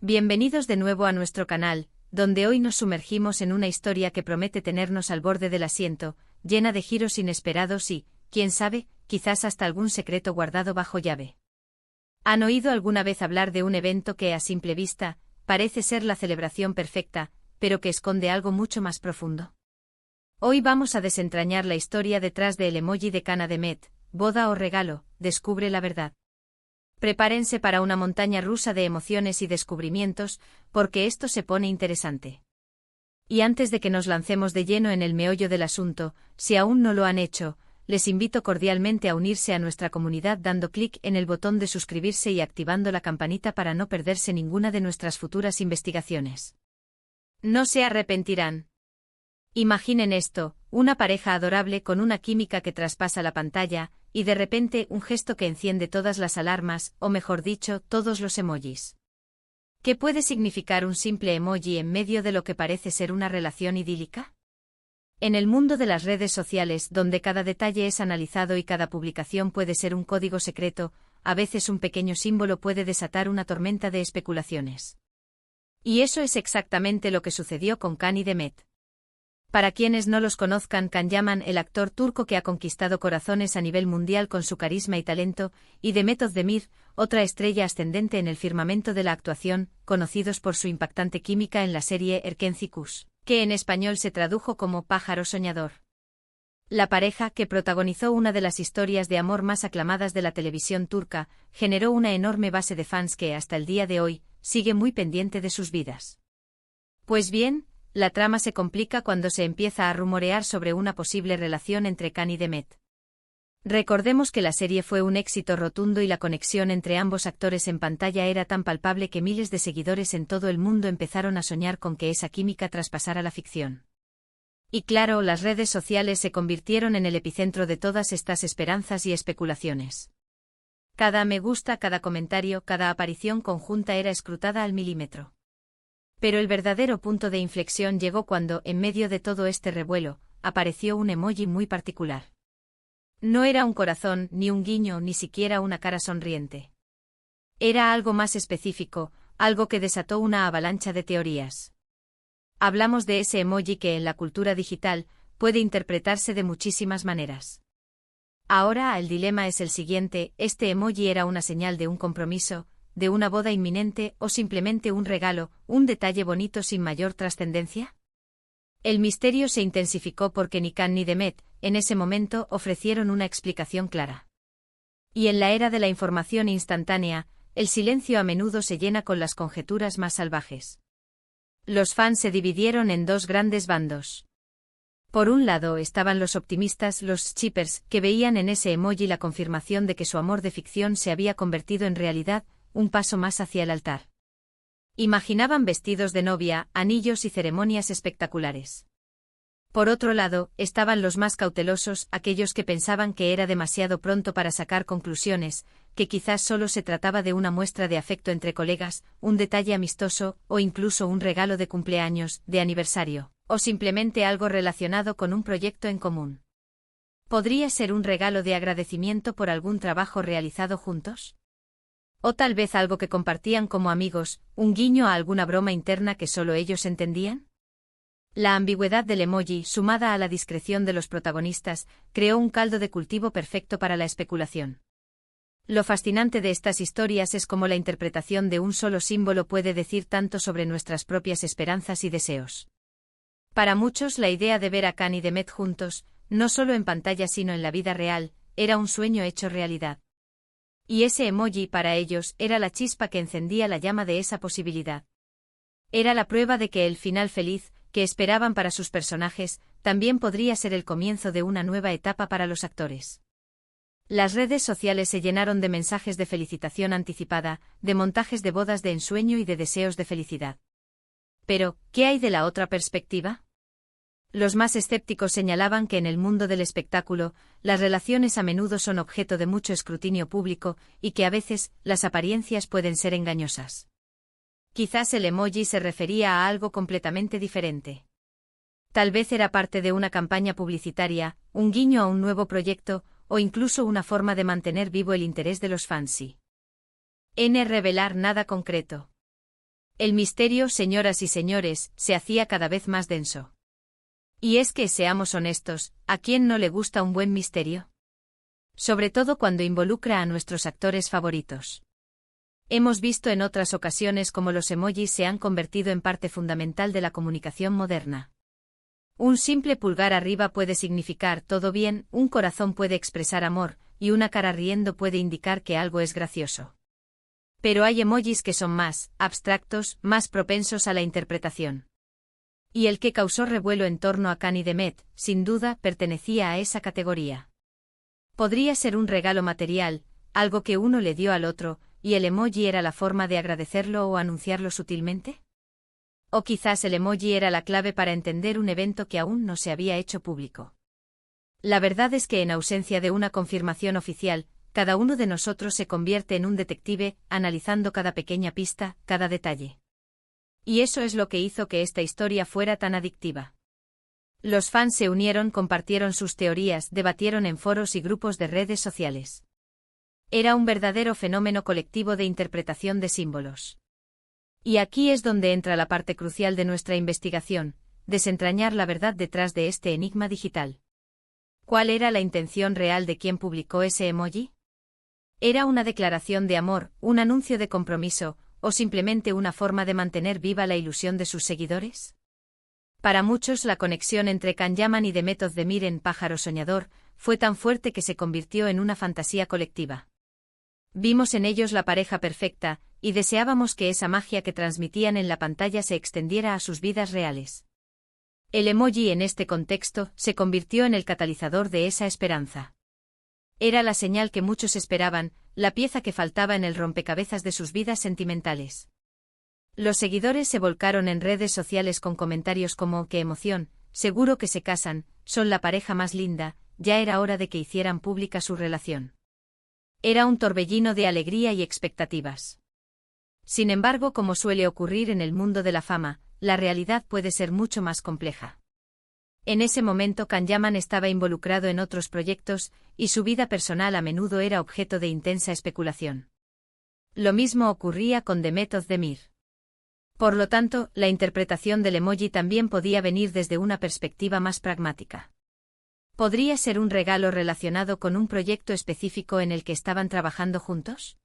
Bienvenidos de nuevo a nuestro canal, donde hoy nos sumergimos en una historia que promete tenernos al borde del asiento, llena de giros inesperados y, quién sabe, quizás hasta algún secreto guardado bajo llave. ¿Han oído alguna vez hablar de un evento que, a simple vista, parece ser la celebración perfecta, pero que esconde algo mucho más profundo? Hoy vamos a desentrañar la historia detrás del emoji de Cana de Met, boda o regalo, descubre la verdad. Prepárense para una montaña rusa de emociones y descubrimientos, porque esto se pone interesante. Y antes de que nos lancemos de lleno en el meollo del asunto, si aún no lo han hecho, les invito cordialmente a unirse a nuestra comunidad dando clic en el botón de suscribirse y activando la campanita para no perderse ninguna de nuestras futuras investigaciones. No se arrepentirán. Imaginen esto, una pareja adorable con una química que traspasa la pantalla, y de repente un gesto que enciende todas las alarmas, o mejor dicho, todos los emojis. ¿Qué puede significar un simple emoji en medio de lo que parece ser una relación idílica? En el mundo de las redes sociales, donde cada detalle es analizado y cada publicación puede ser un código secreto, a veces un pequeño símbolo puede desatar una tormenta de especulaciones. Y eso es exactamente lo que sucedió con Cani Demet. Para quienes no los conozcan, Can Yaman, el actor turco que ha conquistado corazones a nivel mundial con su carisma y talento, y Demet Özdemir, otra estrella ascendente en el firmamento de la actuación, conocidos por su impactante química en la serie Erkenci Kuş, que en español se tradujo como Pájaro Soñador. La pareja, que protagonizó una de las historias de amor más aclamadas de la televisión turca, generó una enorme base de fans que, hasta el día de hoy, sigue muy pendiente de sus vidas. Pues bien, la trama se complica cuando se empieza a rumorear sobre una posible relación entre Can y Demet. Recordemos que la serie fue un éxito rotundo y la conexión entre ambos actores en pantalla era tan palpable que miles de seguidores en todo el mundo empezaron a soñar con que esa química traspasara la ficción. Y claro, las redes sociales se convirtieron en el epicentro de todas estas esperanzas y especulaciones. Cada me gusta, cada comentario, cada aparición conjunta era escrutada al milímetro. Pero el verdadero punto de inflexión llegó cuando, en medio de todo este revuelo, apareció un emoji muy particular. No era un corazón, ni un guiño, ni siquiera una cara sonriente. Era algo más específico, algo que desató una avalancha de teorías. Hablamos de ese emoji que en la cultura digital puede interpretarse de muchísimas maneras. Ahora el dilema es el siguiente: ¿este emoji era una señal de un compromiso, de una boda inminente o simplemente un regalo, un detalle bonito sin mayor trascendencia? El misterio se intensificó porque ni Can ni Demet, en ese momento, ofrecieron una explicación clara. Y en la era de la información instantánea, el silencio a menudo se llena con las conjeturas más salvajes. Los fans se dividieron en dos grandes bandos. Por un lado estaban los optimistas, los shippers, que veían en ese emoji la confirmación de que su amor de ficción se había convertido en realidad, un paso más hacia el altar. Imaginaban vestidos de novia, anillos y ceremonias espectaculares. Por otro lado, estaban los más cautelosos, aquellos que pensaban que era demasiado pronto para sacar conclusiones, que quizás solo se trataba de una muestra de afecto entre colegas, un detalle amistoso, o incluso un regalo de cumpleaños, de aniversario, o simplemente algo relacionado con un proyecto en común. ¿Podría ser un regalo de agradecimiento por algún trabajo realizado juntos? O tal vez algo que compartían como amigos, un guiño a alguna broma interna que solo ellos entendían. La ambigüedad del emoji, sumada a la discreción de los protagonistas, creó un caldo de cultivo perfecto para la especulación. Lo fascinante de estas historias es cómo la interpretación de un solo símbolo puede decir tanto sobre nuestras propias esperanzas y deseos. Para muchos, la idea de ver a Can y Demet juntos, no solo en pantalla sino en la vida real, era un sueño hecho realidad. Y ese emoji para ellos era la chispa que encendía la llama de esa posibilidad. Era la prueba de que el final feliz, que esperaban para sus personajes, también podría ser el comienzo de una nueva etapa para los actores. Las redes sociales se llenaron de mensajes de felicitación anticipada, de montajes de bodas de ensueño y de deseos de felicidad. Pero, ¿qué hay de la otra perspectiva? Los más escépticos señalaban que en el mundo del espectáculo, las relaciones a menudo son objeto de mucho escrutinio público, y que a veces, las apariencias pueden ser engañosas. Quizás el emoji se refería a algo completamente diferente. Tal vez era parte de una campaña publicitaria, un guiño a un nuevo proyecto, o incluso una forma de mantener vivo el interés de los fans. Revelar nada concreto. El misterio, señoras y señores, se hacía cada vez más denso. Y es que, seamos honestos, ¿a quién no le gusta un buen misterio? Sobre todo cuando involucra a nuestros actores favoritos. Hemos visto en otras ocasiones cómo los emojis se han convertido en parte fundamental de la comunicación moderna. Un simple pulgar arriba puede significar todo bien, un corazón puede expresar amor, y una cara riendo puede indicar que algo es gracioso. Pero hay emojis que son más abstractos, más propensos a la interpretación. Y el que causó revuelo en torno a Can y Demet, sin duda, pertenecía a esa categoría. Podría ser un regalo material, algo que uno le dio al otro, y el emoji era la forma de agradecerlo o anunciarlo sutilmente. O quizás el emoji era la clave para entender un evento que aún no se había hecho público. La verdad es que en ausencia de una confirmación oficial, cada uno de nosotros se convierte en un detective, analizando cada pequeña pista, cada detalle. Y eso es lo que hizo que esta historia fuera tan adictiva. Los fans se unieron, compartieron sus teorías, debatieron en foros y grupos de redes sociales. Era un verdadero fenómeno colectivo de interpretación de símbolos. Y aquí es donde entra la parte crucial de nuestra investigación, desentrañar la verdad detrás de este enigma digital. ¿Cuál era la intención real de quien publicó ese emoji? ¿Era una declaración de amor, un anuncio de compromiso, o simplemente una forma de mantener viva la ilusión de sus seguidores? Para muchos la conexión entre Can Yaman y Demet Özdemir en Pájaro Soñador fue tan fuerte que se convirtió en una fantasía colectiva. Vimos en ellos la pareja perfecta, y deseábamos que esa magia que transmitían en la pantalla se extendiera a sus vidas reales. El emoji en este contexto se convirtió en el catalizador de esa esperanza. Era la señal que muchos esperaban, la pieza que faltaba en el rompecabezas de sus vidas sentimentales. Los seguidores se volcaron en redes sociales con comentarios como «¡Qué emoción! Seguro que se casan, son la pareja más linda», ya era hora de que hicieran pública su relación. Era un torbellino de alegría y expectativas. Sin embargo, como suele ocurrir en el mundo de la fama, la realidad puede ser mucho más compleja. En ese momento Can Yaman estaba involucrado en otros proyectos, y su vida personal a menudo era objeto de intensa especulación. Lo mismo ocurría con Demet Özdemir. Por lo tanto, la interpretación del emoji también podía venir desde una perspectiva más pragmática. ¿Podría ser un regalo relacionado con un proyecto específico en el que estaban trabajando juntos?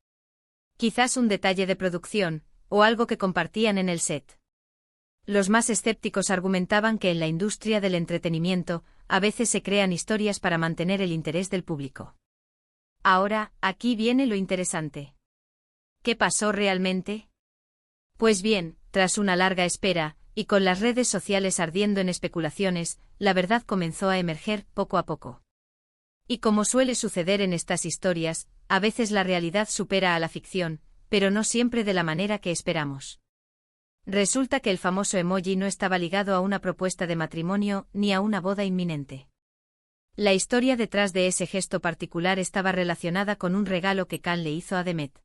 Quizás un detalle de producción, o algo que compartían en el set. Los más escépticos argumentaban que en la industria del entretenimiento, a veces se crean historias para mantener el interés del público. Ahora, aquí viene lo interesante. ¿Qué pasó realmente? Pues bien, tras una larga espera, y con las redes sociales ardiendo en especulaciones, la verdad comenzó a emerger poco a poco. Y como suele suceder en estas historias, a veces la realidad supera a la ficción, pero no siempre de la manera que esperamos. Resulta que el famoso emoji no estaba ligado a una propuesta de matrimonio ni a una boda inminente. La historia detrás de ese gesto particular estaba relacionada con un regalo que Can le hizo a Demet.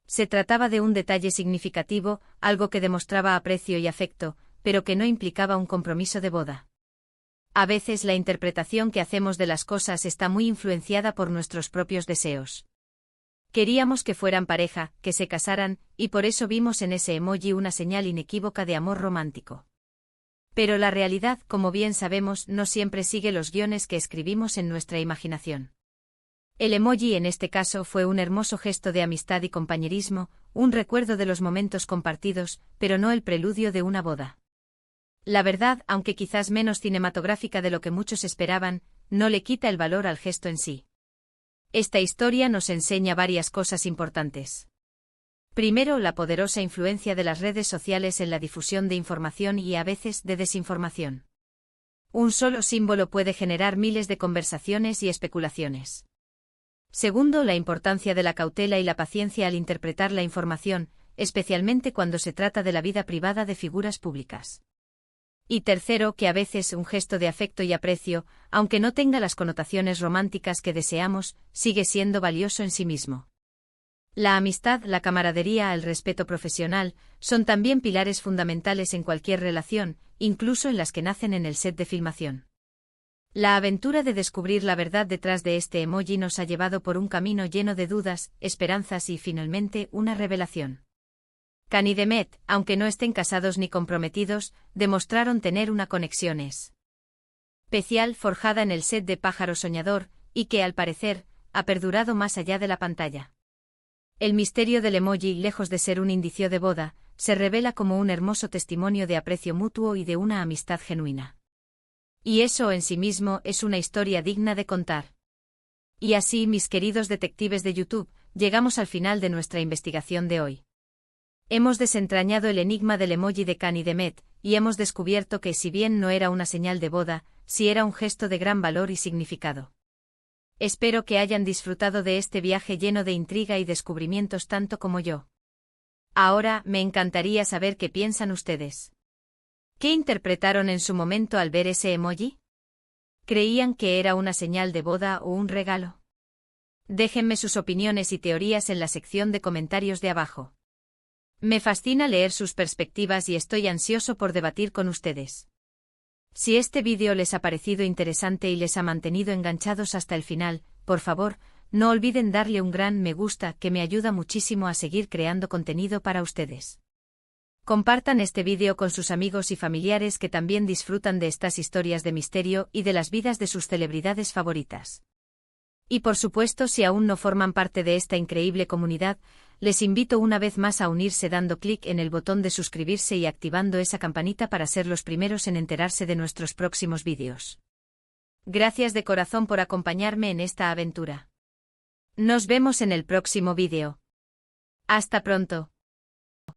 Se trataba de un detalle significativo, algo que demostraba aprecio y afecto, pero que no implicaba un compromiso de boda. A veces la interpretación que hacemos de las cosas está muy influenciada por nuestros propios deseos. Queríamos que fueran pareja, que se casaran, y por eso vimos en ese emoji una señal inequívoca de amor romántico. Pero la realidad, como bien sabemos, no siempre sigue los guiones que escribimos en nuestra imaginación. El emoji en este caso fue un hermoso gesto de amistad y compañerismo, un recuerdo de los momentos compartidos, pero no el preludio de una boda. La verdad, aunque quizás menos cinematográfica de lo que muchos esperaban, no le quita el valor al gesto en sí. Esta historia nos enseña varias cosas importantes. Primero, la poderosa influencia de las redes sociales en la difusión de información y a veces de desinformación. Un solo símbolo puede generar miles de conversaciones y especulaciones. Segundo, la importancia de la cautela y la paciencia al interpretar la información, especialmente cuando se trata de la vida privada de figuras públicas. Y tercero, que a veces un gesto de afecto y aprecio, aunque no tenga las connotaciones románticas que deseamos, sigue siendo valioso en sí mismo. La amistad, la camaradería, el respeto profesional, son también pilares fundamentales en cualquier relación, incluso en las que nacen en el set de filmación. La aventura de descubrir la verdad detrás de este emoji nos ha llevado por un camino lleno de dudas, esperanzas y, finalmente, una revelación. Can y Demet, aunque no estén casados ni comprometidos, demostraron tener una conexión especial forjada en el set de Pájaro Soñador, y que, al parecer, ha perdurado más allá de la pantalla. El misterio del emoji, lejos de ser un indicio de boda, se revela como un hermoso testimonio de aprecio mutuo y de una amistad genuina. Y eso en sí mismo es una historia digna de contar. Y así, mis queridos detectives de YouTube, llegamos al final de nuestra investigación de hoy. Hemos desentrañado el enigma del emoji de Can y Demet, y hemos descubierto que, si bien no era una señal de boda, sí era un gesto de gran valor y significado. Espero que hayan disfrutado de este viaje lleno de intriga y descubrimientos tanto como yo. Ahora, me encantaría saber qué piensan ustedes. ¿Qué interpretaron en su momento al ver ese emoji? ¿Creían que era una señal de boda o un regalo? Déjenme sus opiniones y teorías en la sección de comentarios de abajo. Me fascina leer sus perspectivas y estoy ansioso por debatir con ustedes. Si este vídeo les ha parecido interesante y les ha mantenido enganchados hasta el final, por favor, no olviden darle un gran me gusta, que me ayuda muchísimo a seguir creando contenido para ustedes. Compartan este vídeo con sus amigos y familiares que también disfrutan de estas historias de misterio y de las vidas de sus celebridades favoritas. Y por supuesto, si aún no forman parte de esta increíble comunidad, les invito una vez más a unirse dando clic en el botón de suscribirse y activando esa campanita para ser los primeros en enterarse de nuestros próximos vídeos. Gracias de corazón por acompañarme en esta aventura. Nos vemos en el próximo vídeo. Hasta pronto.